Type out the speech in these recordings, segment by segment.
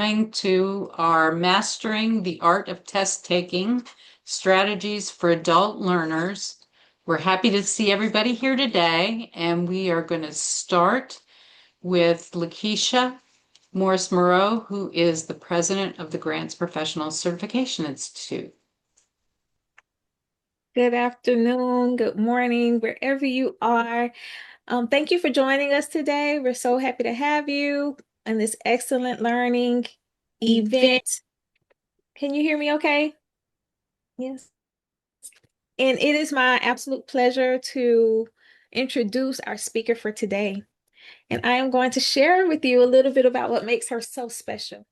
to our Mastering the Art of Test Taking Strategies for Adult Learners. We're happy to see everybody here today, and we are going to start with Lakeisha Morris-Moreau, who is the president of the Grants Professional Certification Institute. Good afternoon, good morning, wherever you are. Thank you for joining us today. We're so happy to have you on this excellent learning event. Can you hear me okay? Yes. And it is my absolute pleasure to introduce our speaker for today. And I am going to share with you a little bit about what makes her so special.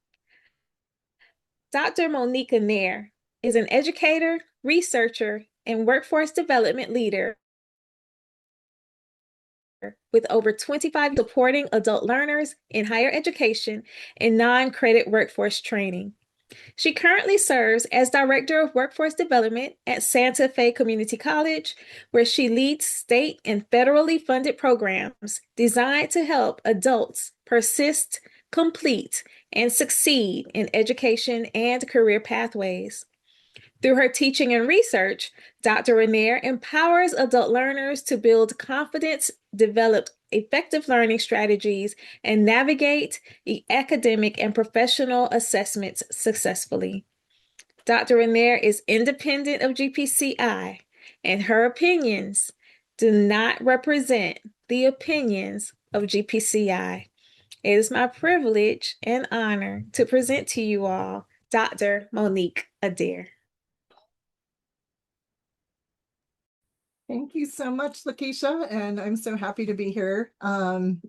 Dr. Monique Anair is an educator, researcher, and workforce development leader with over 25 supporting adult learners in higher education and non-credit workforce training. She currently serves as Director of Workforce Development at Santa Fe Community College, where she leads state and federally funded programs designed to help adults persist, complete, and succeed in education and career pathways. Through her teaching and research, Dr. Anair empowers adult learners to build confidence, develop effective learning strategies, and navigate the academic and professional assessments successfully. Dr. Anair is independent of GPCI, and her opinions do not represent the opinions of GPCI. It is my privilege and honor to present to you all Dr. Monique Anair. Thank you so much, Lakeisha, and I'm so happy to be here,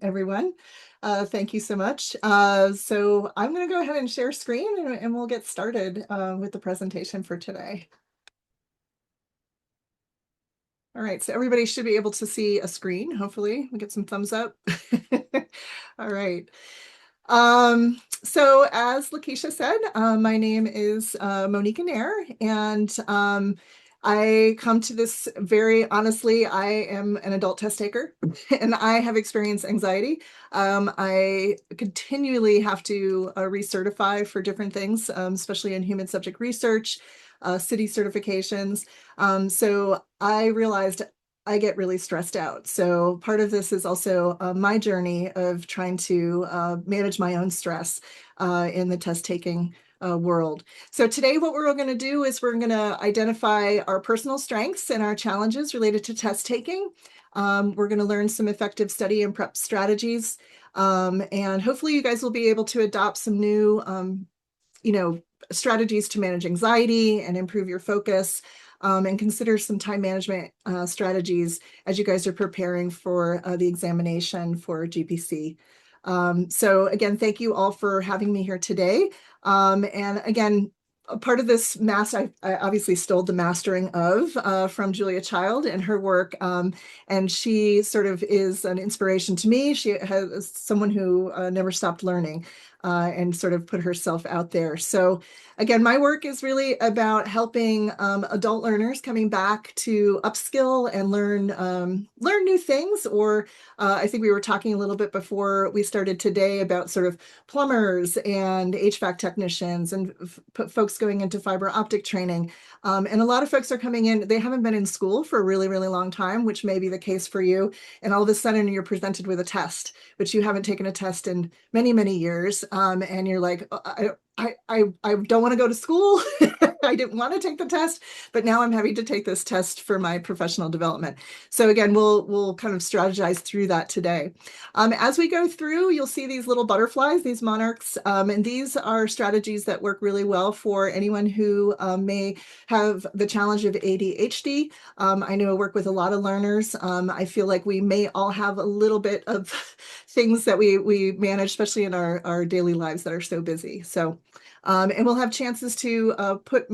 everyone. Thank you so much. So I'm going to go ahead and share screen and we'll get started with the presentation for today. All right, so everybody should be able to see a screen. Hopefully we get some thumbs up. All right. So as Lakeisha said, my name is Monique Anair, and I come to this very honestly. I am an adult test taker and I have experienced anxiety. I continually have to recertify for different things, especially in human subject research, city certifications. So I realized I get really stressed out. So part of this is also my journey of trying to manage my own stress in the test taking world. So today what we're going to do is we're going to identify our personal strengths and our challenges related to test taking. We're going to learn some effective study and prep strategies. And hopefully you guys will be able to adopt some new, strategies to manage anxiety and improve your focus. And consider some time management strategies as you guys are preparing for the examination for GPC. So again, thank you all for having me here today. And again, a part of this I obviously stole the mastering of from Julia Child and her work. And she sort of is an inspiration to me. She has someone who never stopped learning and sort of put herself out there. So again, my work is really about helping adult learners coming back to upskill and learn new things. Or I think we were talking a little bit before we started today about sort of plumbers and HVAC technicians and folks going into fiber optic training. And a lot of folks are coming in, they haven't been in school for a really, really long time, which may be the case for you. And all of a sudden you're presented with a test, which you haven't taken a test in many, many years. And you're like, I don't want to go to school. I didn't want to take the test, but now I'm having to take this test for my professional development. So again, we'll kind of strategize through that today. As we go through, you'll see these little butterflies, these monarchs, and these are strategies that work really well for anyone who may have the challenge of ADHD. I know I work with a lot of learners. I feel like we may all have a little bit of things that we manage, especially in our daily lives that are so busy. So, and we'll have chances to put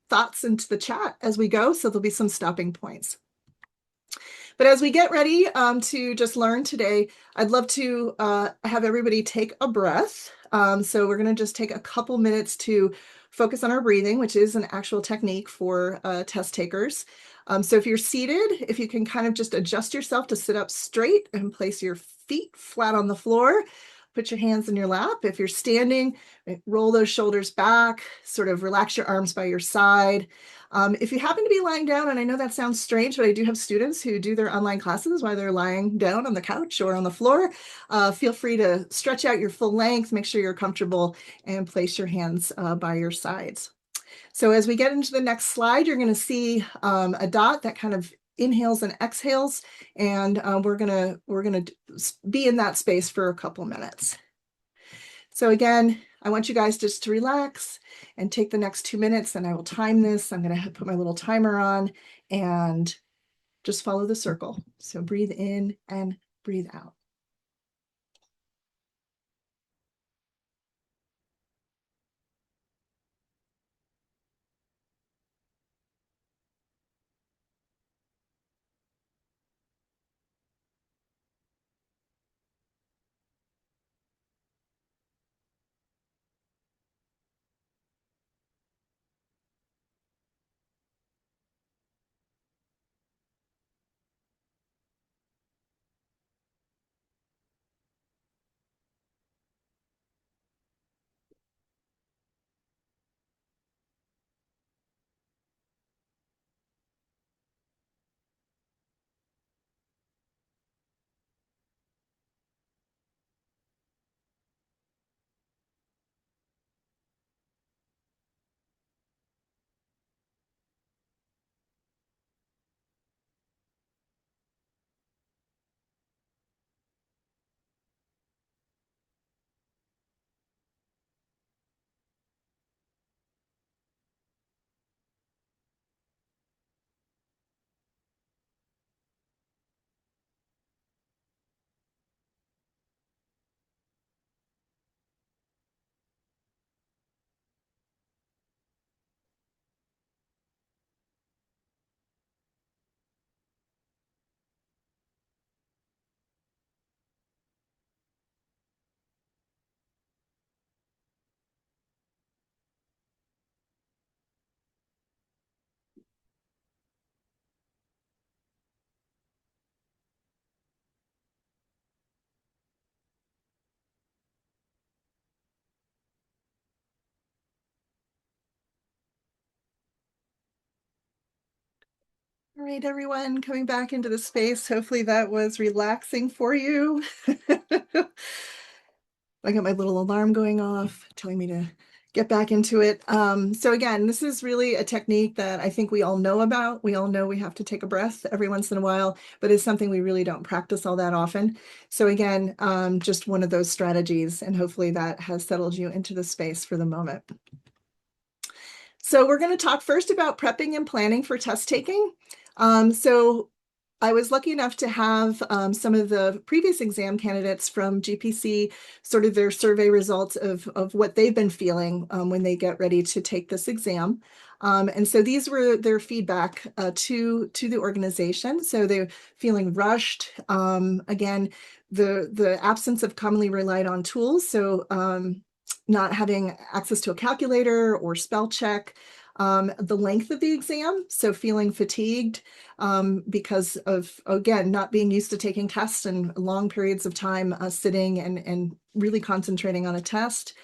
thoughts into the chat as we go. So there'll be some stopping points. But as we get ready to just learn today, I'd love to have everybody take a breath. So we're going to just take a couple minutes to focus on our breathing, which is an actual technique for test takers. So if you're seated, if you can kind of just adjust yourself to sit up straight and place your feet flat on the floor, put your hands in your lap. If you're standing, roll those shoulders back, sort of relax your arms by your side. If you happen to be lying down, and I know that sounds strange, but I do have students who do their online classes while they're lying down on the couch or on the floor, feel free to stretch out your full length, make sure you're comfortable, and place your hands by your sides. So as we get into the next slide, you're going to see a dot that kind of inhales and exhales, and we're gonna be in that space for a couple minutes. So again, I want you guys just to relax and take the next 2 minutes, and I will time this. I'm going to put my little timer on and just follow the circle. So breathe in and breathe out. All right, everyone, coming back into the space. Hopefully that was relaxing for you. I got my little alarm going off, telling me to get back into it. So again, this is really a technique that I think we all know about. We all know we have to take a breath every once in a while, but it's something we really don't practice all that often. So again, just one of those strategies, and hopefully that has settled you into the space for the moment. So we're going to talk first about prepping and planning for test taking. So I was lucky enough to have some of the previous exam candidates from GPC, sort of their survey results of what they've been feeling when they get ready to take this exam. And so these were their feedback to the organization. So they're feeling rushed. Again, the absence of commonly relied on tools. So not having access to a calculator or spell check, the length of the exam, so feeling fatigued because of, again, not being used to taking tests and long periods of time sitting and really concentrating on a test.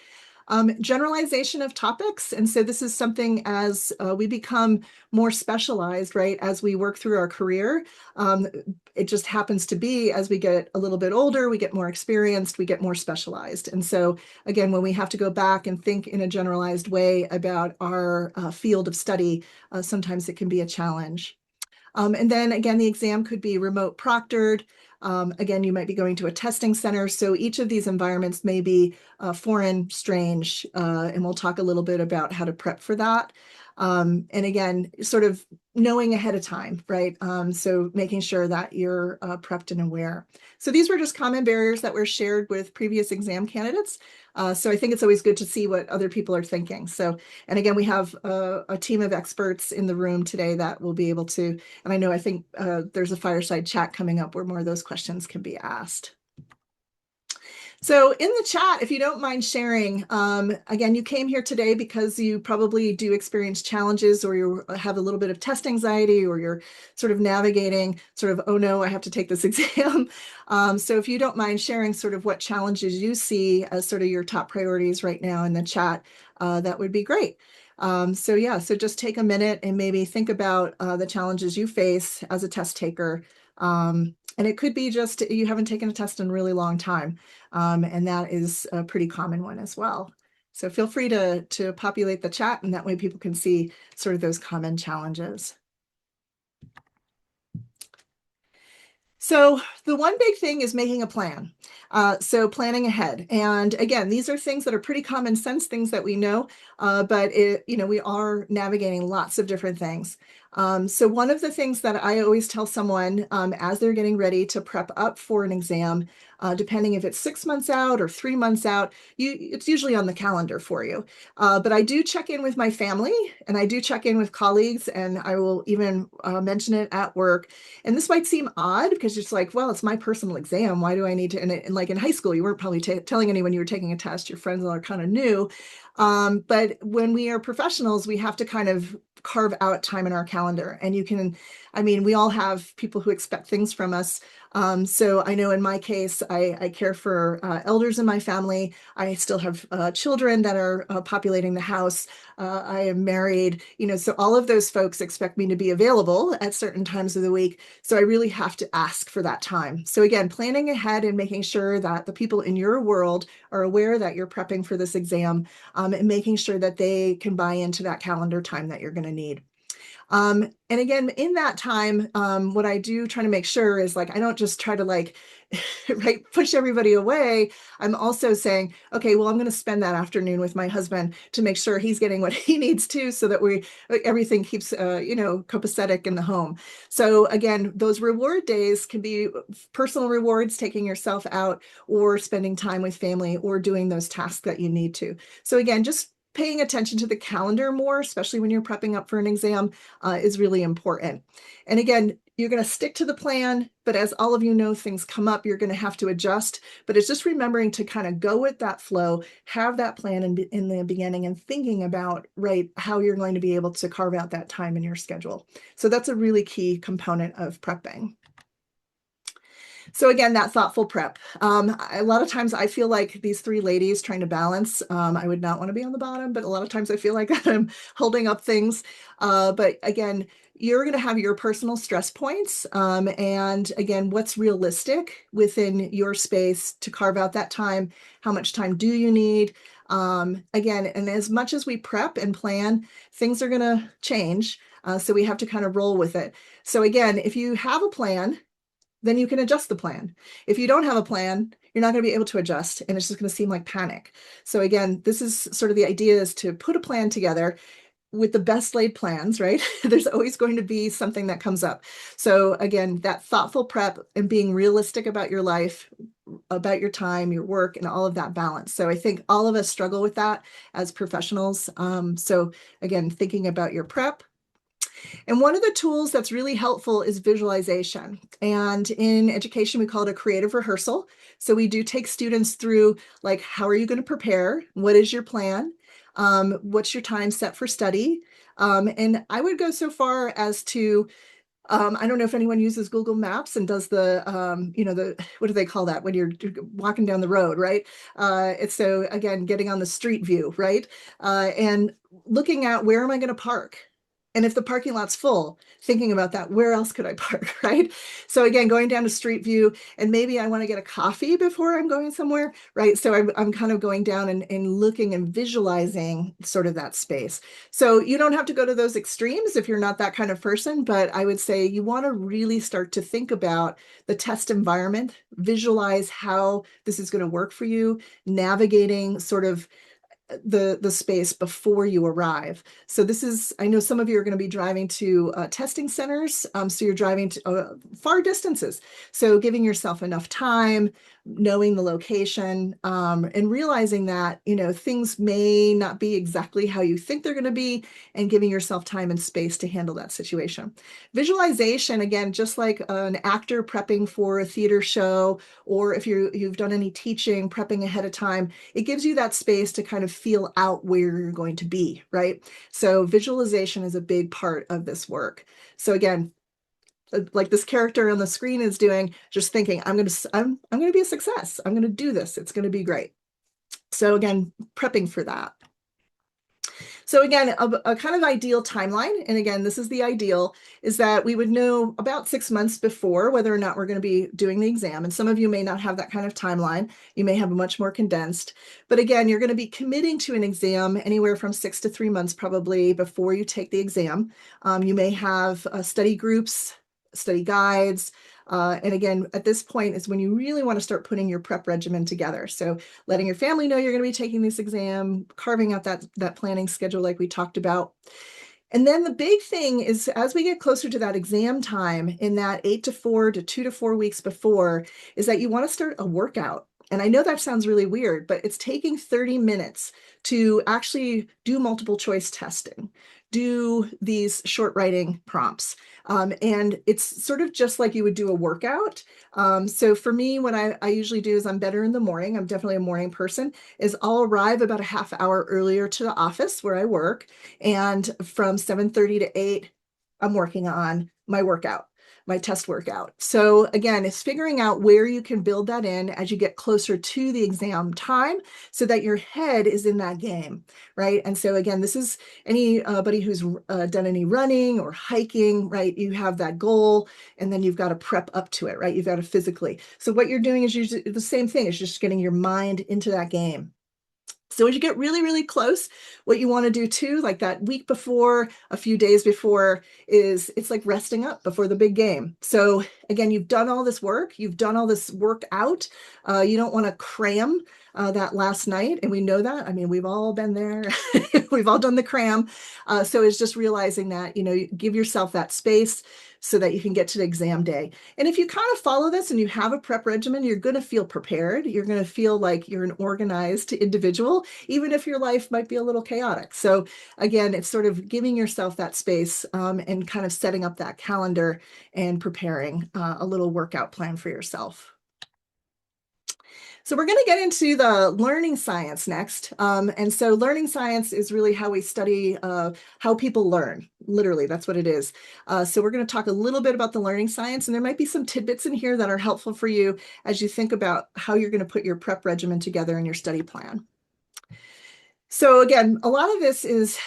Generalization of topics. And so this is something as we become more specialized, right, as we work through our career. It just happens to be as we get a little bit older, we get more experienced, we get more specialized. And so again, when we have to go back and think in a generalized way about our field of study, sometimes it can be a challenge. And then again, the exam could be remote proctored. Again, you might be going to a testing center. So each of these environments may be foreign, strange, and we'll talk a little bit about how to prep for that. And again, sort of knowing ahead of time, right? So making sure that you're prepped and aware. So these were just common barriers that were shared with previous exam candidates. So I think it's always good to see what other people are thinking. So, and again, we have a team of experts in the room today that will be able to, and I think there's a fireside chat coming up where more of those questions can be asked. So in the chat, if you don't mind sharing, again, you came here today because you probably do experience challenges or you have a little bit of test anxiety or you're sort of navigating sort of, oh no, I have to take this exam. So if you don't mind sharing sort of what challenges you see as sort of your top priorities right now in the chat, that would be great. So yeah, so just take a minute and maybe think about the challenges you face as a test taker. And it could be just you haven't taken a test in a really long time. And that is a pretty common one as well. So feel free to populate the chat, and that way people can see sort of those common challenges. So the one big thing is making a plan. So planning ahead. And again, these are things that are pretty common sense, things that we know, but we are navigating lots of different things. So one of the things that I always tell someone as they're getting ready to prep up for an exam, depending if it's 6 months out or 3 months out, it's usually on the calendar for you. But I do check in with my family and I do check in with colleagues, and I will even mention it at work. And this might seem odd because it's like, well, it's my personal exam. Why do I need to? And like in high school, you weren't probably telling anyone you were taking a test. Your friends all kind of knew. But when we are professionals, we have to kind of carve out time in our calendar. And we all have people who expect things from us. So I know in my case, I care for elders in my family. I still have children that are populating the house. I am married, so all of those folks expect me to be available at certain times of the week. So I really have to ask for that time. So again, planning ahead and making sure that the people in your world are aware that you're prepping for this exam, and making sure that they can buy into that calendar time that you're going to need. And again, in that time, what I do try to make sure is like, I don't just try to right, push everybody away. I'm also saying, okay, well, I'm going to spend that afternoon with my husband to make sure he's getting what he needs to, so that everything keeps, copacetic in the home. So again, those reward days can be personal rewards, taking yourself out or spending time with family or doing those tasks that you need to. So again, just paying attention to the calendar more, especially when you're prepping up for an exam, is really important. And again, you're going to stick to the plan, but as all of you know, things come up, you're going to have to adjust. But it's just remembering to kind of go with that flow, have that plan in the beginning, and thinking about, right, how you're going to be able to carve out that time in your schedule. So that's a really key component of prepping. So again, that thoughtful prep. A lot of times I feel like these three ladies trying to balance. I would not want to be on the bottom, but a lot of times I feel like I'm holding up things. But again, you're going to have your personal stress points. And again, what's realistic within your space to carve out that time? How much time do you need? Again, and as much as we prep and plan, things are going to change. So we have to kind of roll with it. So again, if you have a plan, then you can adjust the plan. If you don't have a plan, you're not going to be able to adjust, and it's just going to seem like panic. So again, this is sort of the idea, is to put a plan together with the best laid plans, right? There's always going to be something that comes up. So again, that thoughtful prep and being realistic about your life, about your time, your work, and all of that balance. So I think all of us struggle with that as professionals. So again, thinking about your prep. And one of the tools that's really helpful is visualization. And in education, we call it a creative rehearsal. So we do take students through, like, how are you going to prepare? What is your plan? What's your time set for study? And I would go so far as to, I don't know if anyone uses Google Maps and does what do they call that when you're walking down the road, right? It's so, again, getting on the street view, right? And looking at, where am I going to park? And if the parking lot's full, thinking about that, where else could I park, right? So again, going down to Street View, and maybe I want to get a coffee before I'm going somewhere, right? So I'm kind of going down and looking and visualizing sort of that space. So you don't have to go to those extremes if you're not that kind of person, but I would say you want to really start to think about the test environment, visualize how this is going to work for you, navigating sort of the space before you arrive. So this is, I know some of you are going to be driving to testing centers. So you're driving to far distances. So giving yourself enough time, knowing the location, and realizing that, things may not be exactly how you think they're going to be, and giving yourself time and space to handle that situation. Visualization, again, just like an actor prepping for a theater show, or if you've done any teaching, prepping ahead of time, it gives you that space to kind of feel out where you're going to be, right? So visualization is a big part of this work. So again, like this character on the screen is doing, just thinking, I'm going to be a success. I'm going to do this. It's going to be great. So again, prepping for that. So again, a kind of ideal timeline, and again, this is the ideal, is that we would know about 6 months before whether or not we're going to be doing the exam. And some of you may not have that kind of timeline. You may have a much more condensed. But again, you're going to be committing to an exam anywhere from 6 to 3 months probably before you take the exam. You may have study groups, study guides. And again, at this point is when you really want to start putting your prep regimen together. So letting your family know you're going to be taking this exam, carving out that planning schedule like we talked about. And then the big thing is, as we get closer to that exam time, in that 8 to 4 to 2 to 4 weeks before, is that you want to start a workout. And I know that sounds really weird, but it's taking 30 minutes to actually do multiple choice testing, do these short writing prompts. And it's sort of just like you would do a workout. So for me, what I usually do is, I'm better in the morning. I'm definitely a morning person, is I'll arrive about a half hour earlier to the office where I work. And from 7:30 to 8, I'm working on my workout, my test workout. So again, it's figuring out where you can build that in as you get closer to the exam time so that your head is in that game, right? And so again, this is anybody who's done any running or hiking, right? You have that goal, and then you've got to prep up to it, right? You've got to physically. So what you're doing is usually the same thing, is just getting your mind into that game. So as you get really, really close, what you want to do too, like that week before, a few days before, is it's like resting up before the big game. So again, you've done all this work, you've done all this work out. You don't want to cram that last night. And we know that. I mean, we've all been there. We've all done the cram. So it's just realizing that, you give yourself that space so that you can get to the exam day. And if you kind of follow this and you have a prep regimen, you're going to feel prepared. You're going to feel like you're an organized individual, even if your life might be a little chaotic. So again, it's sort of giving yourself that space and kind of setting up that calendar and preparing a little workout plan for yourself. So we're going to get into the learning science next. And so learning science is really how we study how people learn. Literally, that's what it is. So we're going to talk a little bit about the learning science, and there might be some tidbits in here that are helpful for you as you think about how you're going to put your prep regimen together in your study plan. So again, a lot of this is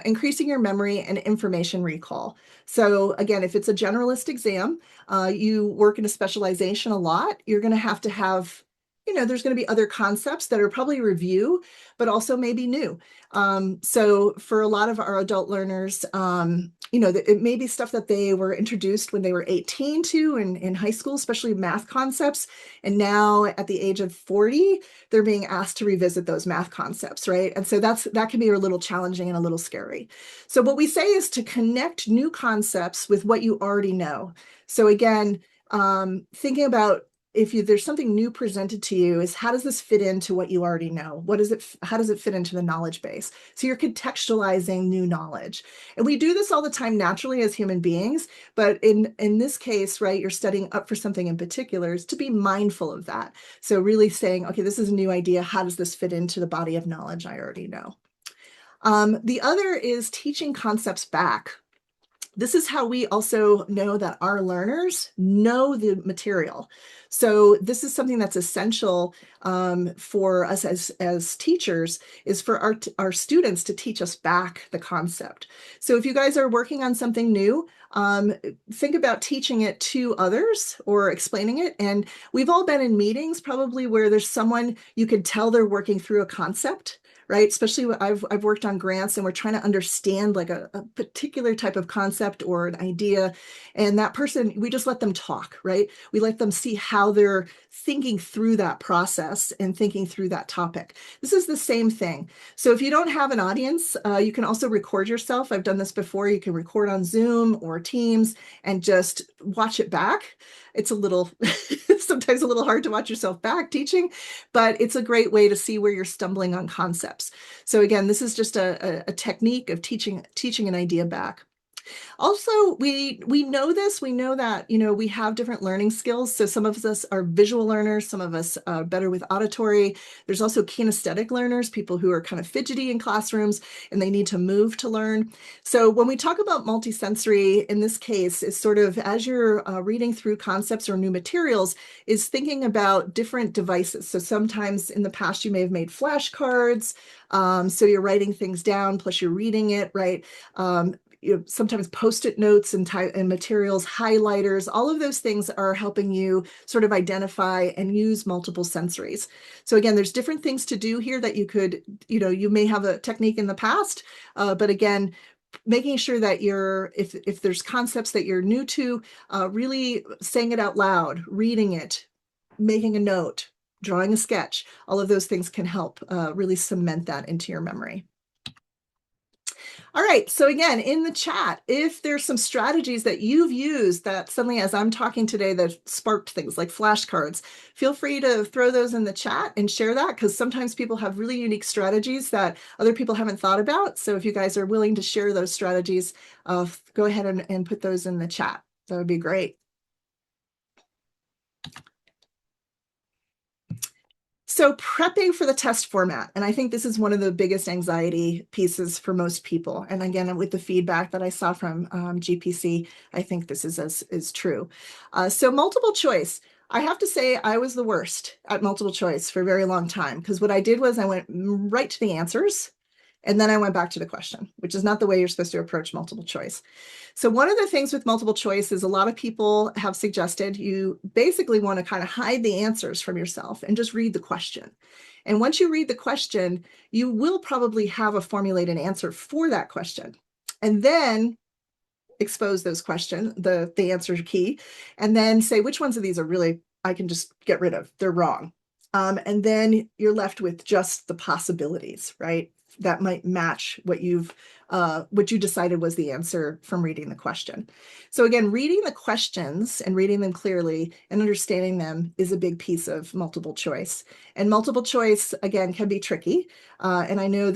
increasing your memory and information recall. So again, if it's a generalist exam, you work in a specialization a lot, you're going to have, there's going to be other concepts that are probably review, but also maybe new. So for a lot of our adult learners, it may be stuff that they were introduced when they were 18 to in high school, especially math concepts. And now at the age of 40, they're being asked to revisit those math concepts, right? And so that can be a little challenging and a little scary. So what we say is to connect new concepts with what you already know. So again, thinking about, if there's something new presented to you, is how does this fit into what you already know? How does it fit into the knowledge base? So you're contextualizing new knowledge. And we do this all the time naturally as human beings, but in this case, right, you're studying up for something in particular, is to be mindful of that. So really saying, okay, this is a new idea. How does this fit into the body of knowledge I already know? The other is teaching concepts back. This is how we also know that our learners know the material. So this is something that's essential for us as teachers, is for our students to teach us back the concept. So if you guys are working on something new, think about teaching it to others or explaining it. And we've all been in meetings probably where there's someone you could tell they're working through a concept, right? Especially when I've worked on grants and we're trying to understand like a particular type of concept or an idea. And that person, we just let them talk, right? We let them see how they're thinking through that process and thinking through that topic. This is the same thing. So if you don't have an audience, you can also record yourself. I've done this before. You can record on Zoom or Teams and just watch it back. It's a little, sometimes a little hard to watch yourself back teaching, but it's a great way to see where you're stumbling on concepts. So again, this is just a technique of teaching an idea back. Also, we know this. We know that, we have different learning skills. So some of us are visual learners, some of us are better with auditory. There's also kinesthetic learners, people who are kind of fidgety in classrooms and they need to move to learn. So when we talk about multisensory, in this case, is sort of as you're reading through concepts or new materials, is thinking about different devices. So sometimes in the past, you may have made flashcards. So you're writing things down, plus you're reading it, right? Sometimes post-it notes and materials, highlighters, all of those things are helping you sort of identify and use multiple sensories. So again, there's different things to do here that you could, you may have a technique in the past, but again, making sure that if there's concepts that you're new to, really saying it out loud, reading it, making a note, drawing a sketch, all of those things can help really cement that into your memory. All right, so again, in the chat, if there's some strategies that you've used that suddenly, as I'm talking today, that sparked things like flashcards, feel free to throw those in the chat and share that, because sometimes people have really unique strategies that other people haven't thought about. So if you guys are willing to share those strategies, go ahead and put those in the chat. That would be great. So prepping for the test format, and I think this is one of the biggest anxiety pieces for most people. And again, with the feedback that I saw from GPC, I think this is true. So multiple choice. I have to say I was the worst at multiple choice for a very long time, because what I did was I went right to the answers and then I went back to the question, which is not the way you're supposed to approach multiple choice. So one of the things with multiple choice is a lot of people have suggested you basically want to kind of hide the answers from yourself and just read the question. And once you read the question, you will probably have a formulated answer for that question. And then expose those questions, the answer key, and then say which ones of these are really, I can just get rid of, they're wrong. And then you're left with just the possibilities, right? That might match what you decided was the answer from reading the question. So again, reading the questions and reading them clearly and understanding them is a big piece of multiple choice. And multiple choice, again, can be tricky. And I know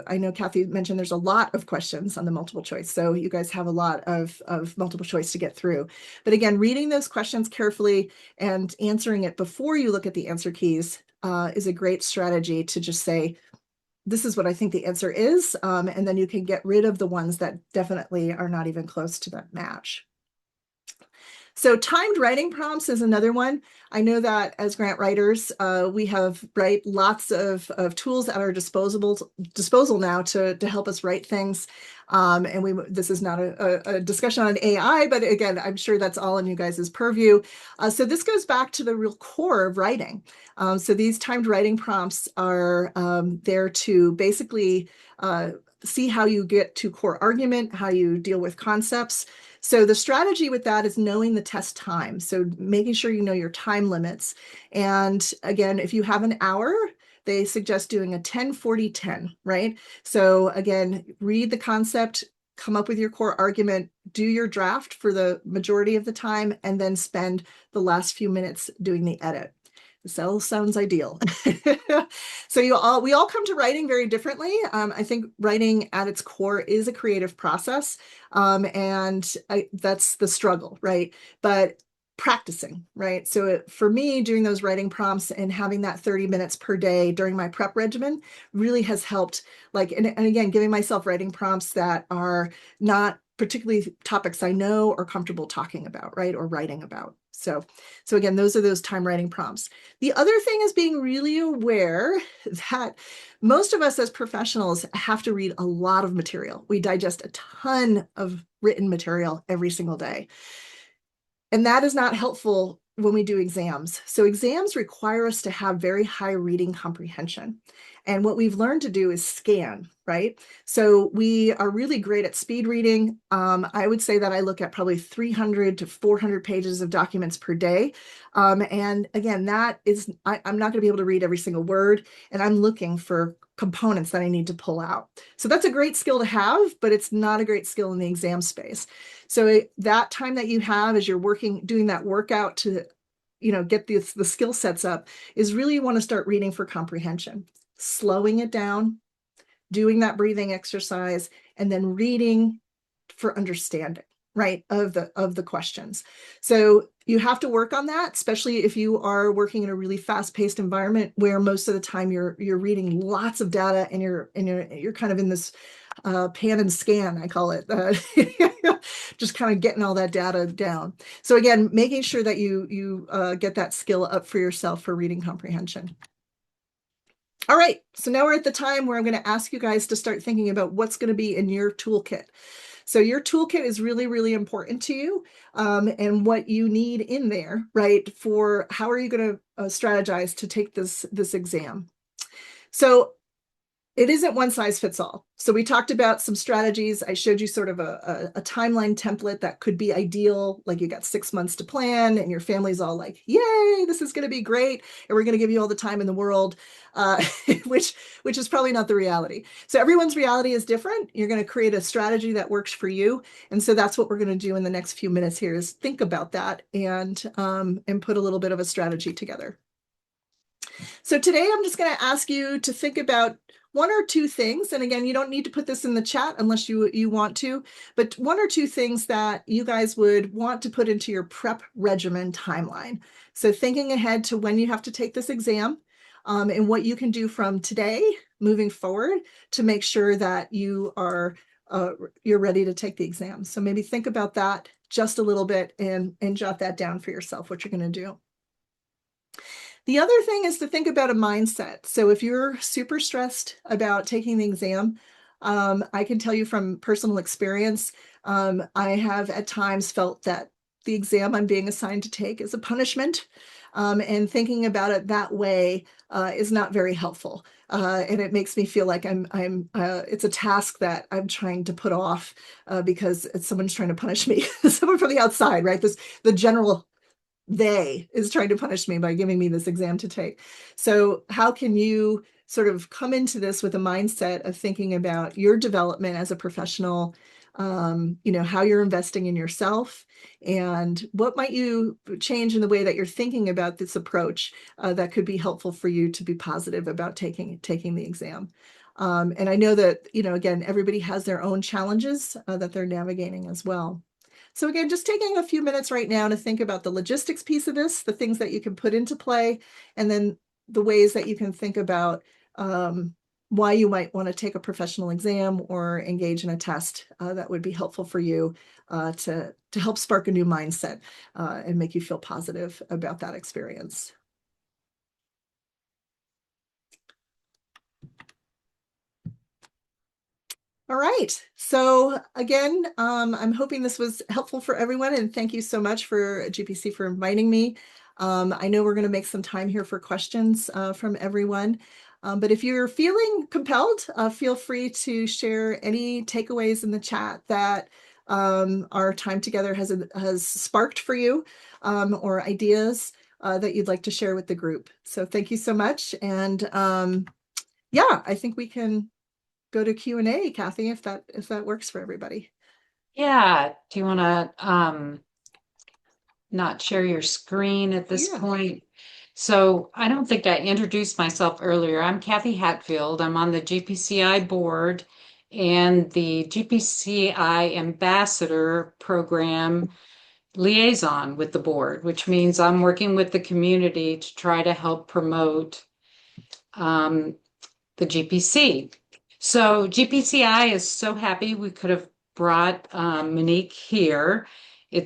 I know Kathy mentioned there's a lot of questions on the multiple choice. So you guys have a lot of multiple choice to get through. But again, reading those questions carefully and answering it before you look at the answer keys is a great strategy to just say, this is what I think the answer is. And then you can get rid of the ones that definitely are not even close to that match. So timed writing prompts is another one. I know that as grant writers, we have lots of tools at our disposal now to help us write things. And this is not a discussion on AI, but again, I'm sure that's all in you guys' purview. So this goes back to the real core of writing. So these timed writing prompts are there to basically see how you get to core argument, how you deal with concepts. So the strategy with that is knowing the test time. So making sure you know your time limits. And again, if you have an hour, they suggest doing a 10-40-10, right? So again, read the concept, come up with your core argument, do your draft for the majority of the time, and then spend the last few minutes doing the edit. This all sounds ideal. So we all come to writing very differently. I think writing at its core is a creative process, and that's the struggle, right? But practicing, right? So for me, doing those writing prompts and having that 30 minutes per day during my prep regimen really has helped. And again, giving myself writing prompts that are not particularly topics I know or comfortable talking about, right? Or writing about. So again, those are those time writing prompts. The other thing is being really aware that most of us as professionals have to read a lot of material. We digest a ton of written material every single day. And that is not helpful when we do exams. So exams require us to have very high reading comprehension. And what we've learned to do is scan, right? So we are really great at speed reading. I would say that I look at probably 300 to 400 pages of documents per day. And again, I'm not going to be able to read every single word, and I'm looking for components that I need to pull out. So that's a great skill to have, but it's not a great skill in the exam space. So that time that you have as you're doing that workout to, get the skill sets up, is really you want to start reading for comprehension, slowing it down, doing that breathing exercise, and then reading for understanding, right, of the questions. So you have to work on that, especially if you are working in a really fast-paced environment where most of the time you're reading lots of data, and you're kind of in this pan and scan, I call it, just kind of getting all that data down. So again, making sure that you get that skill up for yourself for reading comprehension. All right, so now we're at the time where I'm going to ask you guys to start thinking about what's going to be in your toolkit. So your toolkit is really, really important to you, and what you need in there, right, for how are you going to strategize to take this exam. So it isn't one size fits all. So we talked about some strategies. I showed you sort of a timeline template that could be ideal. Like you got 6 months to plan and your family's all like, yay, this is going to be great. And we're going to give you all the time in the world, which is probably not the reality. So everyone's reality is different. You're going to create a strategy that works for you. And so that's what we're going to do in the next few minutes here, is think about that and put a little bit of a strategy together. So today I'm just going to ask you to think about one or two things. And again, you don't need to put this in the chat unless you want to, but one or two things that you guys would want to put into your prep regimen timeline. So thinking ahead to when you have to take this exam, and what you can do from today moving forward to make sure that you're ready to take the exam. So maybe think about that just a little bit and jot that down for yourself, what you're going to do. The other thing is to think about a mindset. So if you're super stressed about taking the exam, I can tell you from personal experience, I have at times felt that the exam I'm being assigned to take is a punishment. And thinking about it that way is not very helpful. And it makes me feel like it's a task that I'm trying to put off because someone's trying to punish me, someone from the outside, right? The general they is trying to punish me by giving me this exam to take. So how can you sort of come into this with a mindset of thinking about your development as a professional, how you're investing in yourself, and what might you change in the way that you're thinking about this approach that could be helpful for you to be positive about taking the exam. And I know that, again, everybody has their own challenges that they're navigating as well. So again, just taking a few minutes right now to think about the logistics piece of this, the things that you can put into play, and then the ways that you can think about why you might want to take a professional exam or engage in a test that would be helpful for you to help spark a new mindset and make you feel positive about that experience. All right. So again, I'm hoping this was helpful for everyone, and thank you so much for GPC for inviting me. I know we're going to make some time here for questions from everyone. But if you're feeling compelled, feel free to share any takeaways in the chat that our time together has sparked for you, or ideas that you'd like to share with the group. So thank you so much. And yeah, I think we can go to Q&A, Kathy, if that works for everybody. Yeah. Do you want to not share your screen at this point? So I don't think I introduced myself earlier. I'm Kathy Hatfield. I'm on the GPCI board and the GPCI Ambassador Program liaison with the board, which means I'm working with the community to try to help promote the GPC. So GPCI is so happy we could have brought Monique here.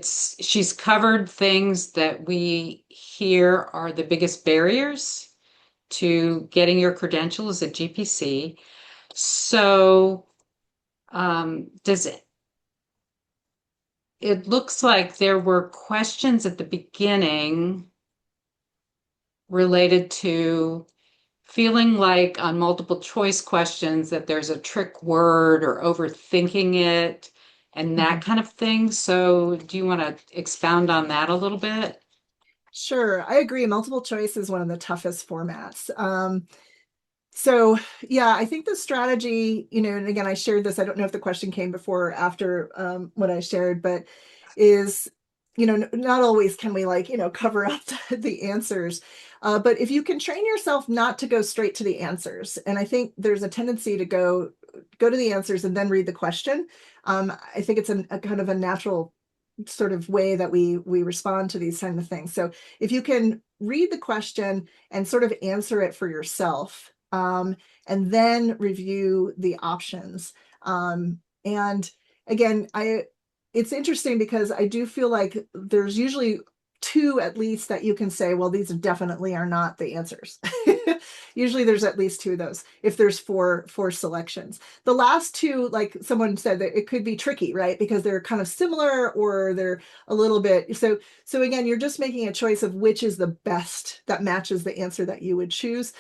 She's covered things that we hear are the biggest barriers to getting your credentials at GPC. So it looks like there were questions at the beginning related to feeling like on multiple choice questions that there's a trick word or overthinking it and that Mhm. kind of thing. So do you want to expound on that a little bit? Sure, I agree. Multiple choice is one of the toughest formats. So yeah, I think the strategy, and again, I shared this. I don't know if the question came before or after what I shared, but is, not always can we like, cover up the answers. But if you can train yourself not to go straight to the answers, and I think there's a tendency to go to the answers and then read the question. I think it's a kind of a natural sort of way that we respond to these kind of things. So if you can read the question and sort of answer it for yourself, and then review the options. And again, it's interesting because I do feel like there's usually two at least that you can say, well, these definitely are not the answers. Usually there's at least two of those if there's four selections. The last two, like someone said, that it could be tricky, right? Because they're kind of similar or they're a little bit. So again, you're just making a choice of which is the best that matches the answer that you would choose.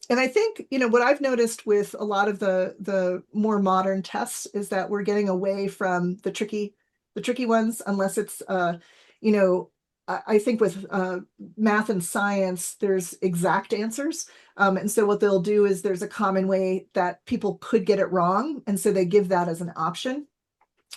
And I think, what I've noticed with a lot of the more modern tests is that we're getting away from the tricky ones, unless it's you know, I think with math and science, there's exact answers. And so what they'll do is there's a common way that people could get it wrong. And so they give that as an option.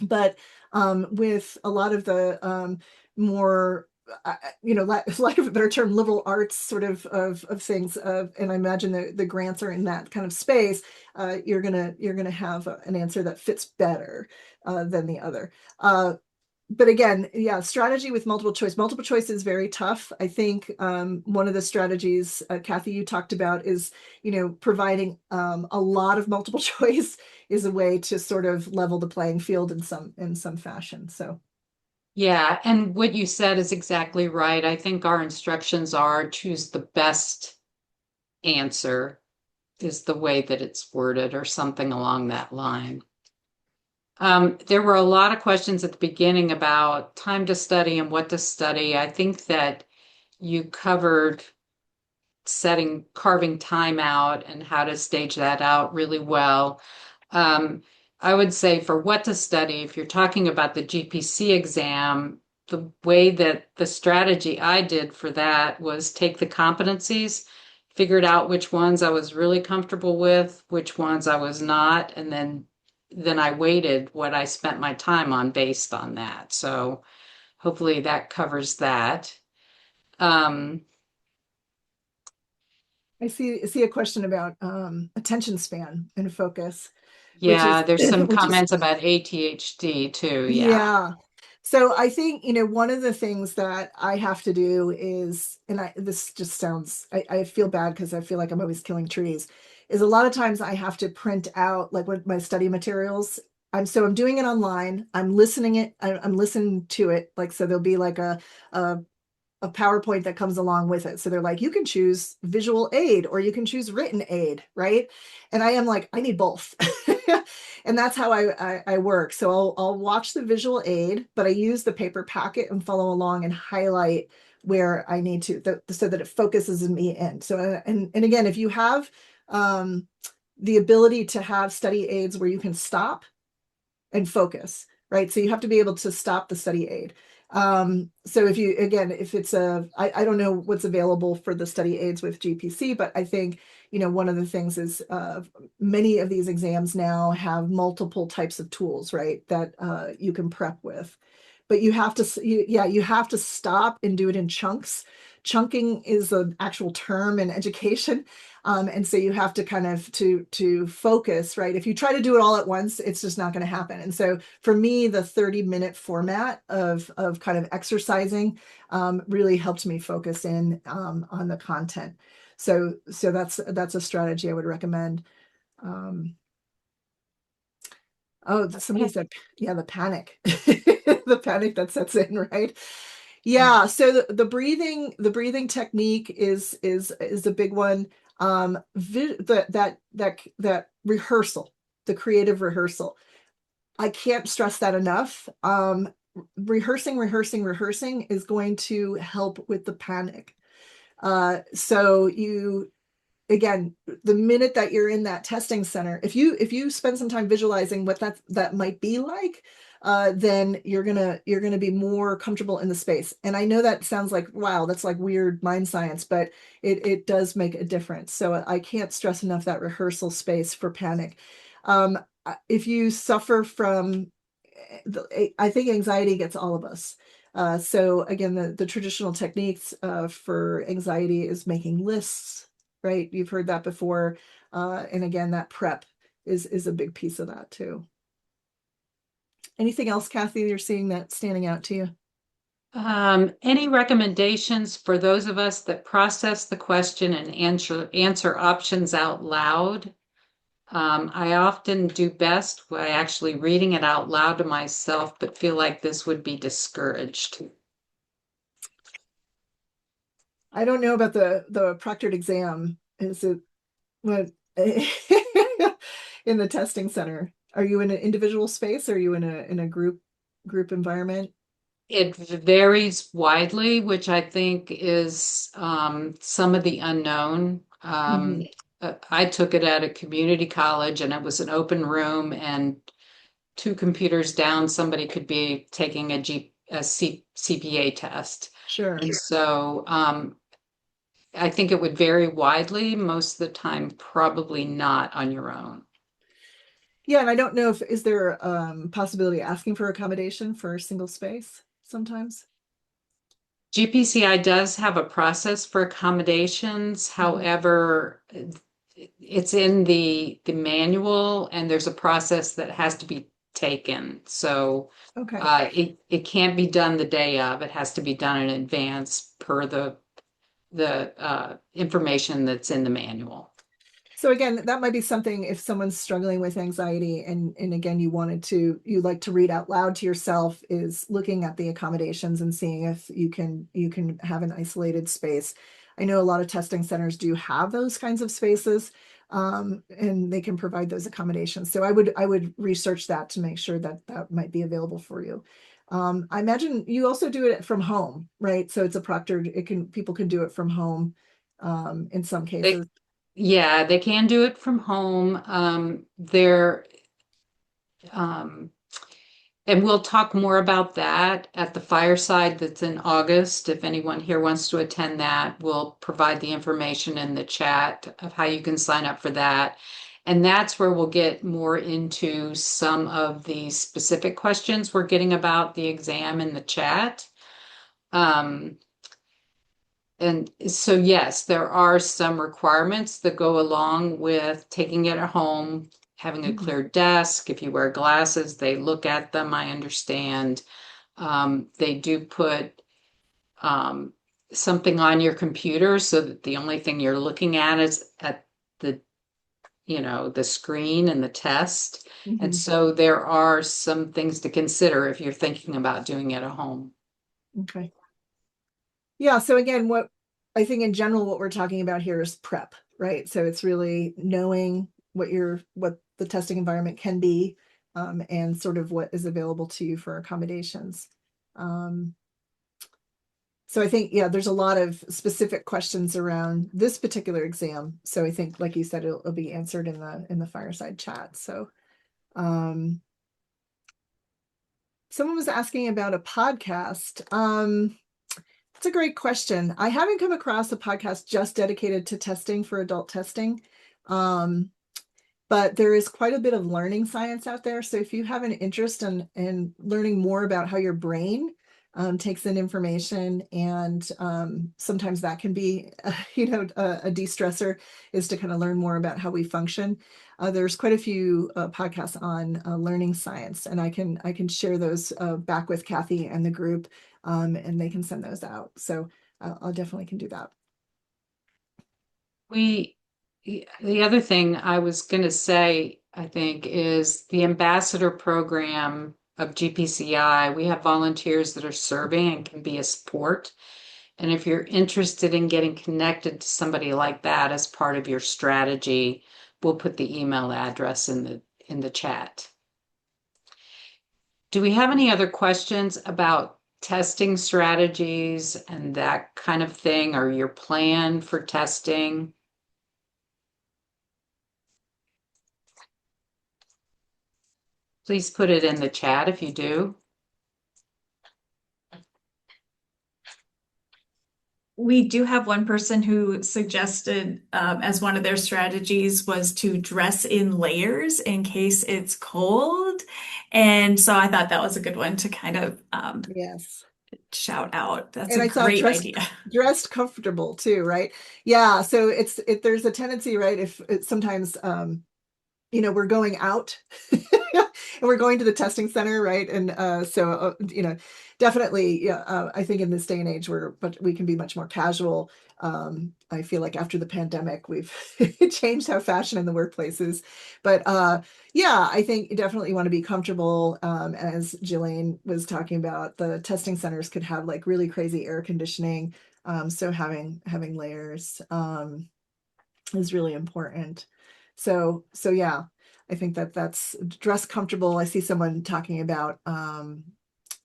But with a lot of the more, lack of a better term, liberal arts sort of things, and I imagine the grants are in that kind of space. You're gonna have an answer that fits better than the other. But again, yeah, strategy with multiple choice. Multiple choice is very tough. I think one of the strategies, Kathy, you talked about is, providing a lot of multiple choice is a way to sort of level the playing field in some fashion. So Yeah, and what you said is exactly right. I think our instructions are choose the best answer is the way that it's worded or something along that line. There were a lot of questions at the beginning about time to study and what to study. I think that you covered carving time out and how to stage that out really well. Um, I would say for what to study, if you're talking about the GPC exam, the way that the strategy I did for that was take the competencies, figured out which ones I was really comfortable with, which ones I was not, and then I weighted what I spent my time on based on that. So hopefully that covers that. Um, I see a question about attention span and focus, which yeah, is there's some which is comments about ADHD too. Yeah. yeah. So I think, one of the things that I have to do is, and this just sounds, I feel bad because I feel like I'm always killing trees, is a lot of times I have to print out like what my study materials. I'm doing it online. I'm listening to it. Like, so there'll be like a a PowerPoint that comes along with it. So they're like, you can choose visual aid or you can choose written aid, right? And I am like, I need both. And that's how I work. So I'll watch the visual aid, but I use the paper packet and follow along and highlight where I need to, so that it focuses me in. So, and again, if you have the ability to have study aids where you can stop and focus, right? So you have to be able to stop the study aid. So if it's I don't know what's available for the study aids with GPC, but I think, one of the things is many of these exams now have multiple types of tools, right? That you can prep with, but you have to stop and do it in chunks. Chunking is an actual term in education. And so you have to kind of to focus, right? If you try to do it all at once, it's just not going to happen. And so for me, the 30-minute format of kind of exercising really helped me focus in on the content. So that's a strategy I would recommend. Um, oh, somebody said, yeah, the panic, the panic that sets in, right? Yeah, so the breathing technique is a big one. That rehearsal, the creative rehearsal. I can't stress that enough. Rehearsing is going to help with the panic. So again, the minute that you're in that testing center, if you spend some time visualizing what that might be like, then you're gonna be more comfortable in the space. And I know that sounds like, wow, that's like weird mind science, but it does make a difference. So I can't stress enough that rehearsal space for panic. If you suffer from, I think anxiety gets all of us. So again, the traditional techniques for anxiety is making lists, right? You've heard that before. And again, that prep is a big piece of that too. Anything else, Kathy, you're seeing that standing out to you? Any recommendations for those of us that process the question and answer options out loud? I often do best by actually reading it out loud to myself, but feel like this would be discouraged. I don't know about the proctored exam. Is it what in the testing center? Are you in an individual space? Or are you in a group environment? It varies widely, which I think is some of the unknown. Mhm. I took it at a community college and it was an open room, and two computers down, somebody could be taking a CPA test. Sure. And so I think it would vary widely. Most of the time, probably not on your own. Yeah, and I don't know if is there possibility of asking for accommodation for a single space sometimes? GPCI does have a process for accommodations. Mhm. However, it's in the manual, and there's a process that has to be taken. So Okay. it can't be done the day of. It has to be done in advance per the information that's in the manual. So again, that might be something if someone's struggling with anxiety and again you like to read out loud to yourself, is looking at the accommodations and seeing if you can have an isolated space. I know a lot of testing centers do have those kinds of spaces, and they can provide those accommodations. So I would research that to make sure that that might be available for you. I imagine you also do it from home, right? So it's a proctored, people can do it from home in some They cases. Yeah, they can do it from home. Um, and we'll talk more about that at the fireside that's in August. If anyone here wants to attend that, we'll provide the information in the chat of how you can sign up for that. And that's where we'll get more into some of the specific questions we're getting about the exam in the chat. Um, And so, yes, there are some requirements that go along with taking it at home, having a Mhm. clear desk. If you wear glasses, they look at them, I understand. They do put um, something on your computer so that the only thing you're looking at is at the, the screen and the test. And Mhm. so there are some things to consider if you're thinking about doing it at home. Okay. Yeah, so again, what I think in general, what we're talking about here is prep, right? So it's really knowing what the testing environment can be, and sort of what is available to you for accommodations. Um, so I think, yeah, there's a lot of specific questions around this particular exam. So I think, like you said, it'll be answered in the fireside chat. So um, someone was asking about a podcast. That's a great question. I haven't come across a podcast just dedicated to testing for adult testing. Um, but there is quite a bit of learning science out there. So if you have an interest in learning more about how your brain takes in information, and sometimes that can be, a de-stressor, is to kind of learn more about how we function. There's quite a few podcasts on learning science, and I can share those back with Kathy and the group, and they can send those out. So I'll definitely can do that. We, the other thing I was going to say, I think, is the ambassador program of GPCI. We have volunteers that are serving and can be a support. And if you're interested in getting connected to somebody like that as part of your strategy, we'll put the email address in the chat. Do we have any other questions about testing strategies and that kind of thing, or your plan for testing? Please put it in the chat if you do. We do have one person who suggested as one of their strategies was to dress in layers in case it's cold. And so I thought that was a good one to kind of Yes. shout out. That's And a I thought great idea. dressed comfortable too, right? Yeah. So there's a tendency, right? If it's sometimes, we're going out and we're going to the testing center, right? And definitely, yeah, I think in this day and age but we can be much more casual. I feel like after the pandemic, we've changed how fashion in the workplace is. But yeah, I think you definitely want to be comfortable. As Jillian was talking about, the testing centers could have like really crazy air conditioning. So having layers is really important. So yeah, I think that's dress comfortable. I see someone talking about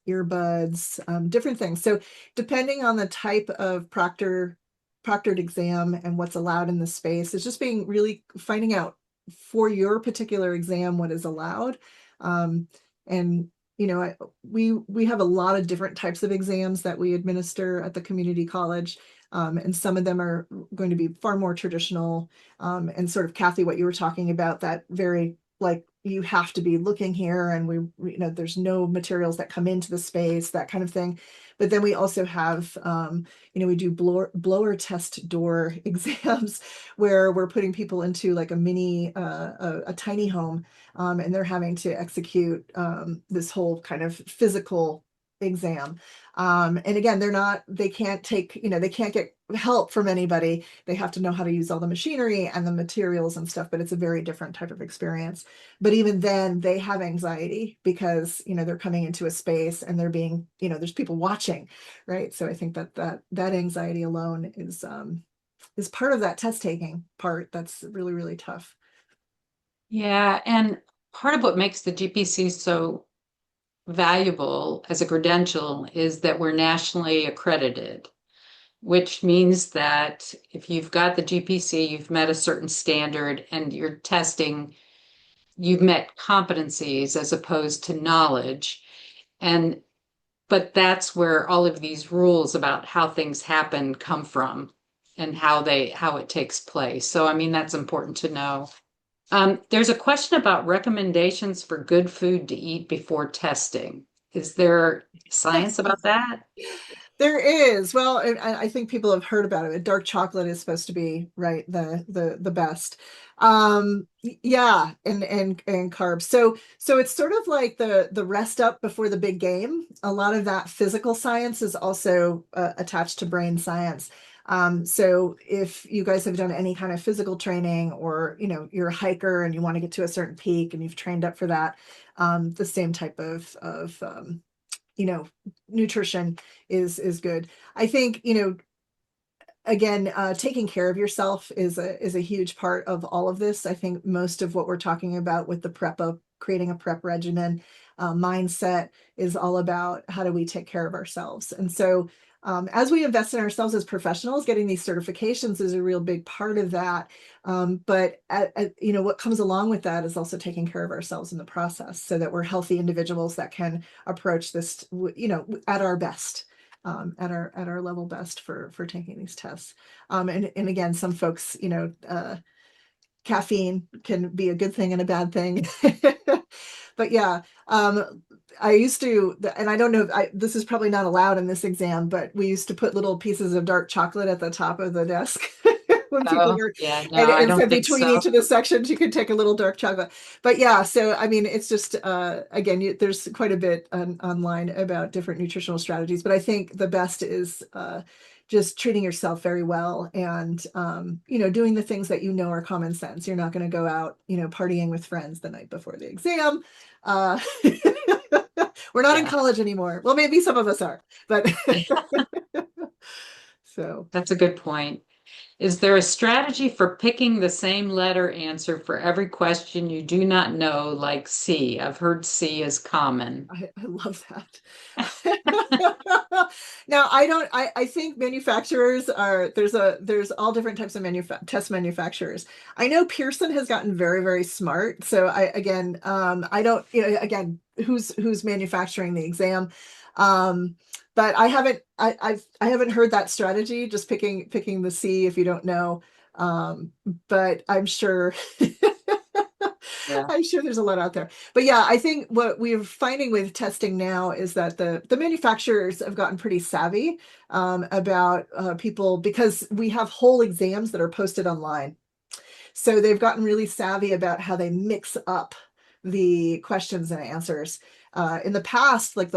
earbuds, different things. So depending on the type of proctored exam and what's allowed in the space, it's just being really finding out for your particular exam what is allowed. And we have a lot of different types of exams that we administer at the community college. And some of them are going to be far more traditional. And sort of Kathy, what you were talking about, that very like you have to be looking here and there's no materials that come into the space, that kind of thing. But then we also have, we do blower test door exams where we're putting people into like a mini, a tiny home, and they're having to execute this whole kind of physical exam. And again, they can't get help from anybody. They have to know how to use all the machinery and the materials and stuff, but it's a very different type of experience. But even then they have anxiety because, they're coming into a space and they're being, there's people watching, right? So I think that anxiety alone is part of that test taking part that's really, really tough. Yeah, and part of what makes the GPC so valuable as a credential is that we're nationally accredited, which means that if you've got the GPC, you've met a certain standard and you're testing, you've met competencies as opposed to knowledge. And but that's where all of these rules about how things happen come from and how it takes place. So I mean that's important to know. There's a question about recommendations for good food to eat before testing. Is there science about that? There is. Well, I think people have heard about it. Dark chocolate is supposed to be right the best. Yeah, and carbs. So it's sort of like the rest up before the big game. A lot of that physical science is also attached to brain science. So if you guys have done any kind of physical training or you're a hiker and you want to get to a certain peak and you've trained up for that, the same type of nutrition is good. I think, again, taking care of yourself is a huge part of all of this. I think most of what we're talking about with the creating a prep regimen, mindset is all about how do we take care of ourselves. And so as we invest in ourselves as professionals, getting these certifications is a real big part of that. But what comes along with that is also taking care of ourselves in the process so that we're healthy individuals that can approach this, at our best. At our level best for taking these tests. And again, some folks, caffeine can be a good thing and a bad thing. But yeah, I used to, and I don't know, this is probably not allowed in this exam, but we used to put little pieces of dark chocolate at the top of the desk when people Oh, were, yeah, no, I and so don't think between so. each of the sections, you could take a little dark chocolate. But yeah, so I mean, it's just, again, there's quite a bit online about different nutritional strategies, but I think the best is just treating yourself very well and, doing the things that are common sense. You're not going to go out, partying with friends the night before the exam. Uh, we're not in Yeah, college anymore. Well, maybe some of us are, but so that's a good point. Is there a strategy for picking the same letter answer for every question you do not know, like C? I've heard C is common. I love that. Now, I think manufacturers are, there's all different types of test manufacturers. I know Pearson has gotten very, very smart. So I don't, again, who's manufacturing the exam. But I haven't heard that strategy, just picking the C if you don't know. But I'm sure Yeah. I'm sure there's a lot out there. But yeah, I think what we're finding with testing now is that the manufacturers have gotten pretty savvy about people, because we have whole exams that are posted online. So they've gotten really savvy about how they mix up the questions and answers. In the past, like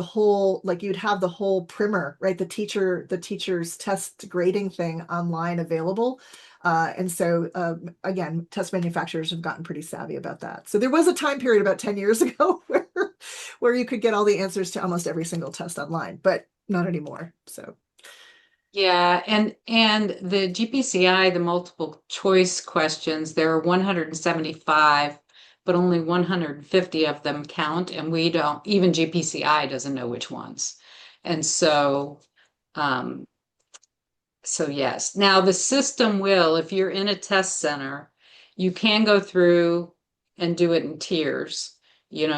you'd have the whole primer, right? The teacher's test grading thing online available. And so again, test manufacturers have gotten pretty savvy about that. So there was a time period about 10 years ago where you could get all the answers to almost every single test online, but not anymore. So Yeah, and the GPCI, the multiple choice questions, there are 175, but only 150 of them count, and we don't, even GPCI doesn't know which ones. And um, so yes. Now the system will, if you're in a test center, you can go through and do it in tiers.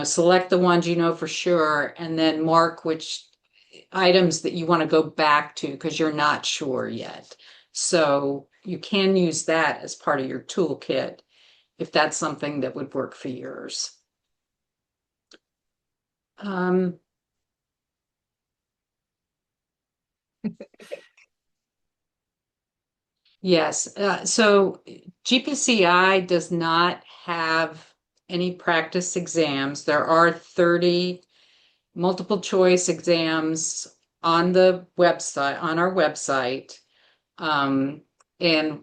Select the ones you know for sure, and then mark which items that you want to go back to because you're not sure yet. So you can use that as part of your toolkit if that's something that would work for yours. Um, yes, so GPCI does not have any practice exams. There are 30 multiple choice exams on the website, on our website, and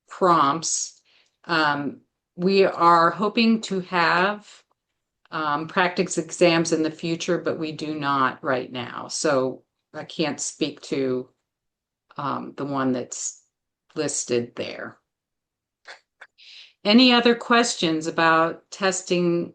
prompts. Um, we are hoping to have practice exams in the future, but we do not right now. So I can't speak to the one that's listed there. Any other questions about testing,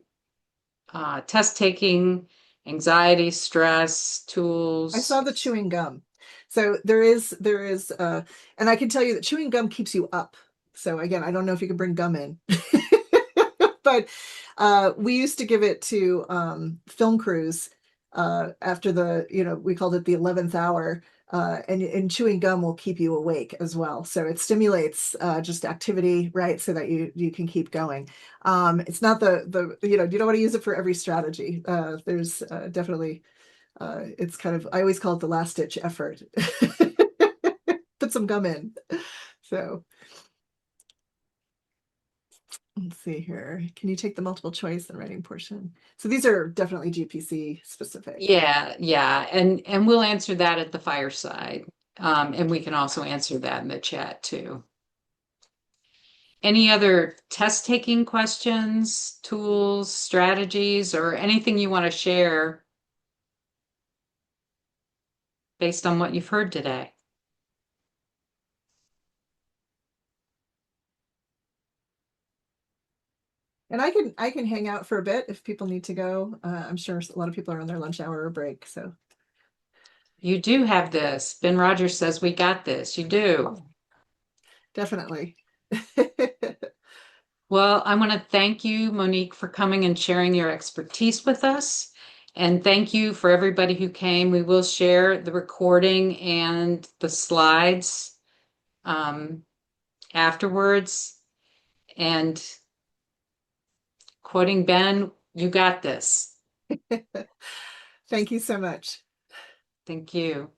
test taking, anxiety, stress, I saw tools? the chewing gum. So there is, and I can tell you that chewing gum keeps you up. So again, I don't know if you can bring gum in, but we used to give it to film crews after we called it the 11th hour. And chewing gum will keep you awake as well. So it stimulates just activity, right? So that you can keep going. It's not you don't want to use it for every strategy. There's definitely it's kind of, I always call it the last ditch effort. Put some gum in. So let's see here. Can you take the multiple choice and writing portion? So these are definitely GPC specific. Yeah, yeah, and we'll answer that at the fireside. And we can also answer that in the chat too. Any other test taking questions, tools, strategies, or anything you want to share based on what you've heard today? And I can hang out for a bit if people need to go. I'm sure a lot of people are on their lunch hour or break. So You do have this. Ben Rogers says we got this. You do. definitely. Well, I want to thank you, Monique, for coming and sharing your expertise with us. And thank you for everybody who came. We will share the recording and the slides afterwards. And quoting Ben, you got this. Thank you so much. Thank you.